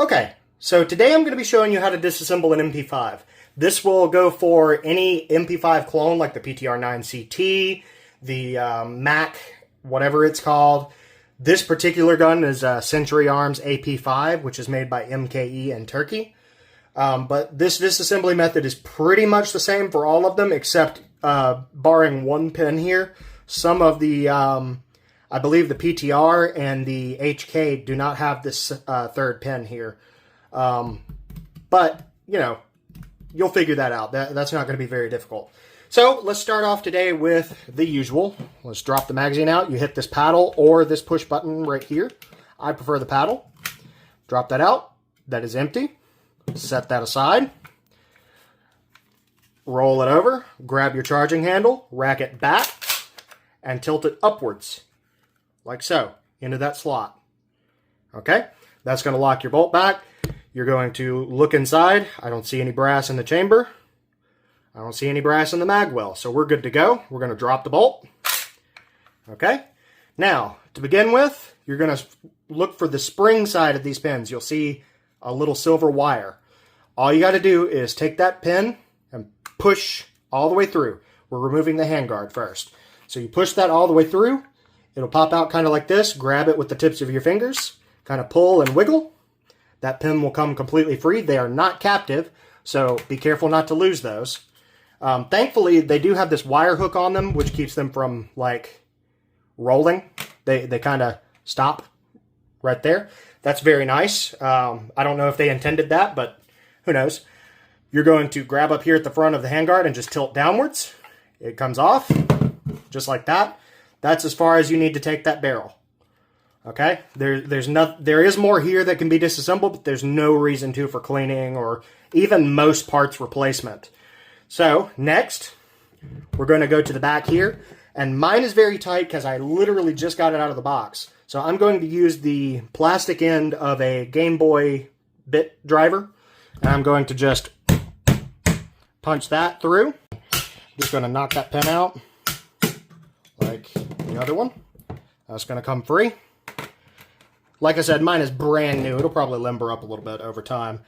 Okay, so today I'm going to be showing you how to disassemble an MP5. This will go for any MP5 clone like the PTR-9CT, the Mac, whatever it's called. This particular gun is Century Arms AP5, which is made by MKE in Turkey. But this disassembly method is pretty much the same for all of them, except barring one pin here. Some of the, I believe the PTR and the HK do not have this third pin here. But, you know, you'll figure that out. That's not going to be very difficult. So let's start off today with the usual. Let's drop the magazine out. You hit this paddle or this push button right here. I prefer the paddle. Drop that out. That is empty. Set that aside. Roll it over. Grab your charging handle. Rack it back. And tilt it upwards. Like so. Into that slot. Okay? That's going to lock your bolt back. You're going to look inside. I don't see any brass in the chamber. I don't see any brass in the mag well, so we're good to go. We're going to drop the bolt. Okay? Now, to begin with, you're going to look for the spring side of these pins. You'll see a little silver wire. All you got to do is take that pin and push all the way through. We're removing the handguard first. So you push that all the way through. It'll pop out kind of like this. Grab it with the tips of your fingers. Kind of pull and wiggle. That pin will come completely free. They are not captive, so be careful not to lose those. Thankfully, they do have this wire hook on them, which keeps them from, like, rolling. They kind of stop right there. That's very nice. I don't know if they intended that, but who knows. You're going to grab up here at the front of the handguard and just tilt downwards. It comes off, just like that. That's as far as you need to take that barrel. Okay? There is more here that can be disassembled, but there's no reason to for cleaning or even most parts replacement. So, next, we're going to go to the back here. And mine is very tight because I literally just got it out of the box. So I'm going to use the plastic end of a Game Boy bit driver. And I'm going to just punch that through. Just going to knock that pin out like the other one. That's going to come free. Like I said, mine is brand new. It'll probably limber up a little bit over time.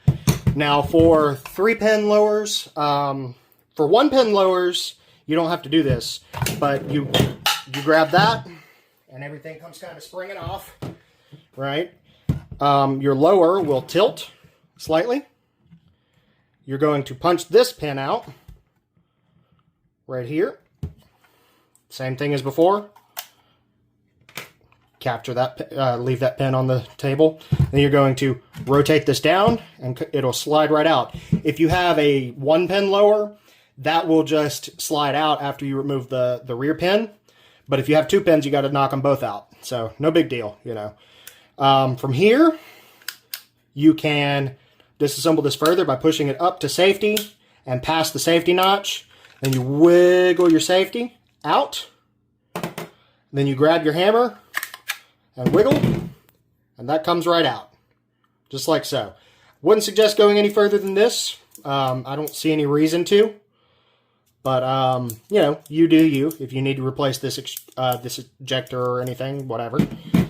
Now, for 3-pin lowers, for 1-pin lowers, you don't have to do this, but you grab that, and everything comes kind of springing off, right? Your lower will tilt slightly. You're going to punch this pin out right here. Same thing as before. Capture that, leave that pin on the table. Then you're going to rotate this down, and it'll slide right out. If you have a 1-pin lower, that will just slide out after you remove the rear pin. But if you have 2 pins, you got to knock them both out. So no big deal, you know. From here, you can disassemble this further by pushing it up to safety and past the safety notch. Then you wiggle your safety out. Then you grab your hammer and wiggle, and that comes right out, just like so. Wouldn't suggest going any further than this. I don't see any reason to, but you know, you do you. If you need to replace this this ejector or anything, whatever,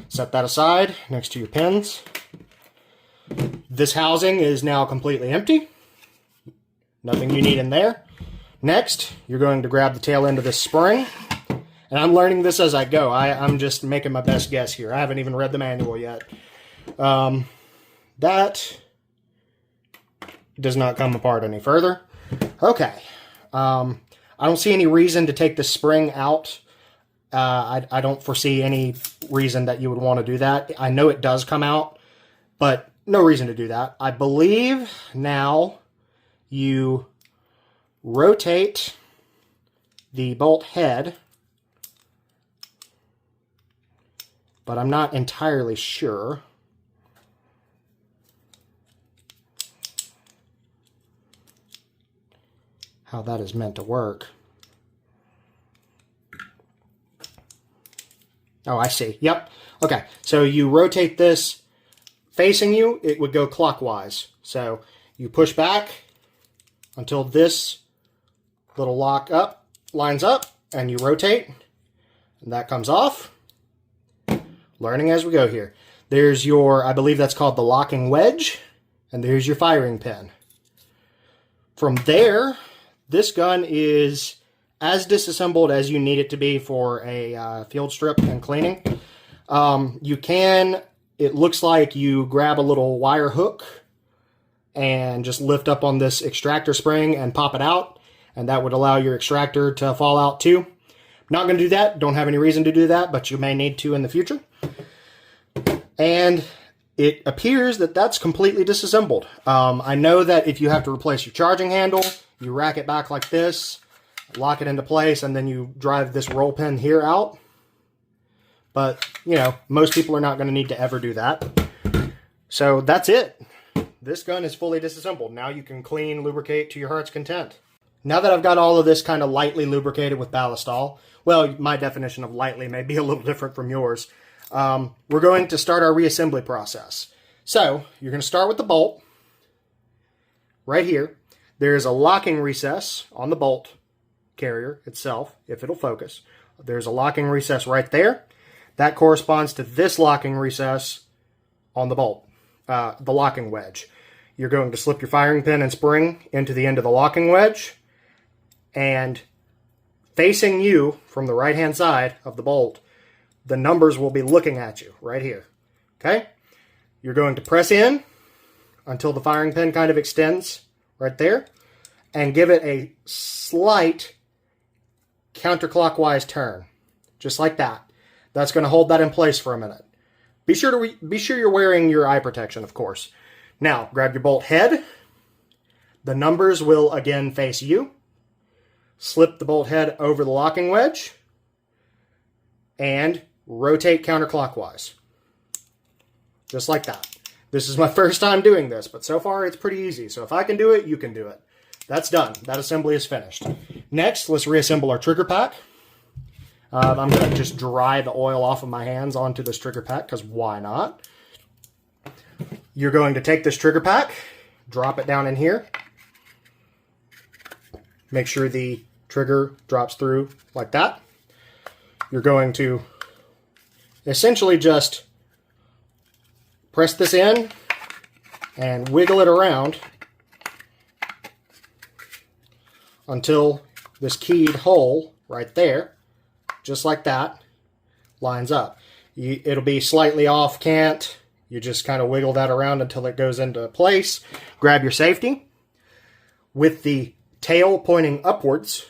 set that aside next to your pins. This housing is now completely empty. Nothing you need in there. Next, you're going to grab the tail end of this spring. And I'm learning this as I go. I'm just making my best guess here. I haven't even read the manual yet. That does not come apart any further. Okay. I don't see any reason to take the spring out. I don't foresee any reason that you would want to do that. I know it does come out, but no reason to do that. I believe now you rotate the bolt head, but I'm not entirely sure. How that is meant to work. Oh, I see. Yep. Okay, so you rotate this facing you, it would go clockwise. So you push back until this little lock up lines up, and you rotate, and that comes off. Learning as we go here. There's your, I believe that's called the locking wedge. And there's your firing pin. From there, this gun is as disassembled as you need it to be for a field strip and cleaning. It looks like you grab a little wire hook and just lift up on this extractor spring and pop it out, and that would allow your extractor to fall out too. Not going to do that, don't have any reason to do that, but you may need to in the future. And it appears that that's completely disassembled. I know that if you have to replace your charging handle, you rack it back like this, lock it into place, and then you drive this roll pin here out. But, you know, most people are not going to need to ever do that. So that's it. This gun is fully disassembled. Now you can clean, lubricate to your heart's content. Now that I've got all of this kind of lightly lubricated with ballistol, well, my definition of lightly may be a little different from yours, we're going to start our reassembly process. So you're going to start with the bolt. Right here, there's a locking recess on the bolt carrier itself, if it'll focus. There's a locking recess right there. That corresponds to this locking recess on the bolt, the locking wedge. You're going to slip your firing pin and spring into the end of the locking wedge, and facing you from the right-hand side of the bolt, the numbers will be looking at you right here. Okay? You're going to press in until the firing pin kind of extends right there, and give it a slight counterclockwise turn, just like that. That's going to hold that in place for a minute. Be sure you're wearing your eye protection, of course. Now, grab your bolt head. The numbers will again face you. Slip the bolt head over the locking wedge and rotate counterclockwise. Just like that. This is my first time doing this, but so far it's pretty easy. So if I can do it, you can do it. That's done. That assembly is finished. Next, let's reassemble our trigger pack. I'm going to just dry the oil off of my hands onto this trigger pack, because why not? You're going to take this trigger pack, drop it down in here. Make sure the trigger drops through like that. You're going to essentially just press this in and wiggle it around until this keyed hole right there, just like that, lines up. It'll be slightly off cant. You just kind of wiggle that around until it goes into place. Grab your safety. With the tail pointing upwards,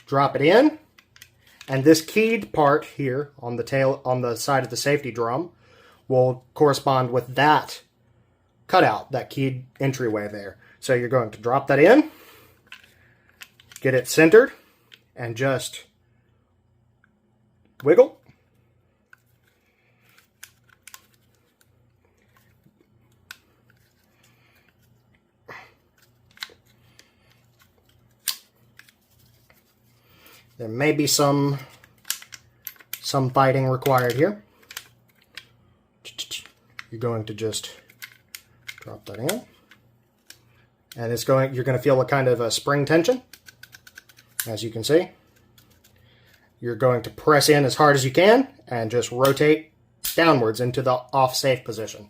drop it in. And this keyed part here on the tail, on the side of the safety drum, will correspond with that cutout, that keyed entryway there. So you're going to drop that in, get it centered, and just wiggle. There may be some fighting required here. You're going to just drop that in. And you're going to feel a kind of a spring tension, as you can see. You're going to press in as hard as you can and just rotate downwards into the off safe position.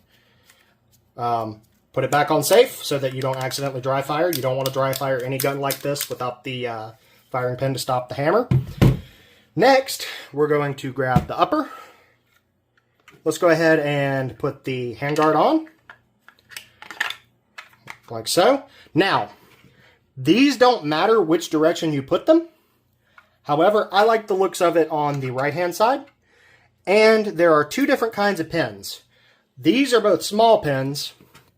Put it back on safe so that you don't accidentally dry fire. You don't want to dry fire any gun like this without the firing pin to stop the hammer. Next, we're going to grab the upper. Let's go ahead and put the handguard on, like so. Now, these don't matter which direction you put them. However, I like the looks of it on the right-hand side. And there are two different kinds of pins. These are both small pins,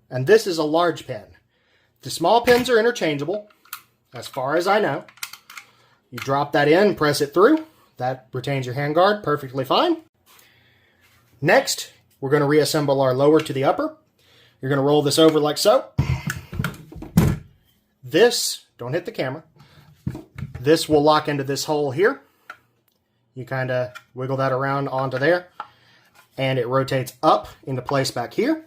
and this is a large pin. The small pins are interchangeable, as far as I know. You drop that in, press it through. That retains your handguard perfectly fine. Next, we're going to reassemble our lower to the upper. You're going to roll this over like so. This, don't hit the camera. This will lock into this hole here. You kind of wiggle that around onto there, and it rotates up into place back here.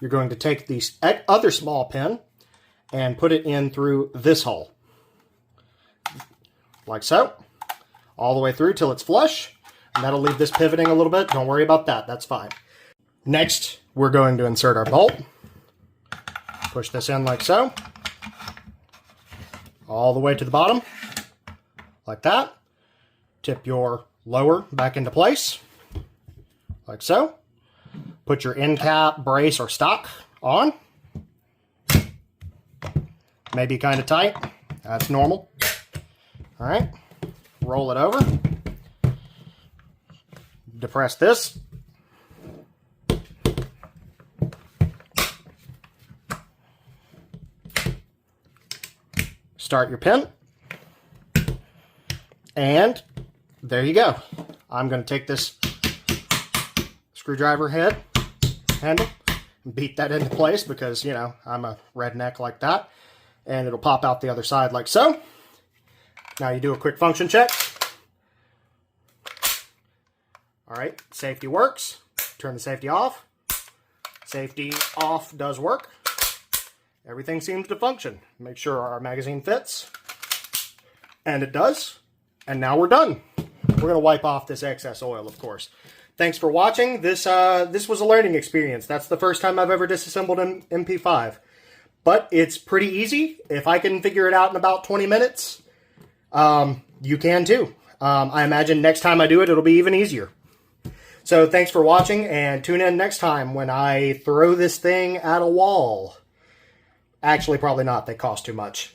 You're going to take the other small pin and put it in through this hole, like so, all the way through till it's flush, and that'll leave this pivoting a little bit. Don't worry about that, that's fine. Next, we're going to insert our bolt. Push this in like so. All the way to the bottom. Like that. Tip your lower back into place. Like so. Put your end cap, brace, or stock on. Maybe kind of tight. That's normal. All right. Roll it over. Depress this. Start your pin. And there you go. I'm going to take this screwdriver handle and beat that into place because, you know, I'm a redneck like that. And it'll pop out the other side like so. Now you do a quick function check. All right, safety works. Turn the safety off. Safety off does work. Everything seems to function. Make sure our magazine fits. And it does. And now we're done. We're going to wipe off this excess oil, of course. Thanks for watching. This was a learning experience. That's the first time I've ever disassembled an MP5. But it's pretty easy. If I can figure it out in about 20 minutes, you can too. I imagine next time I do it, it'll be even easier. So thanks for watching, and tune in next time when I throw this thing at a wall. Actually, probably not. They cost too much.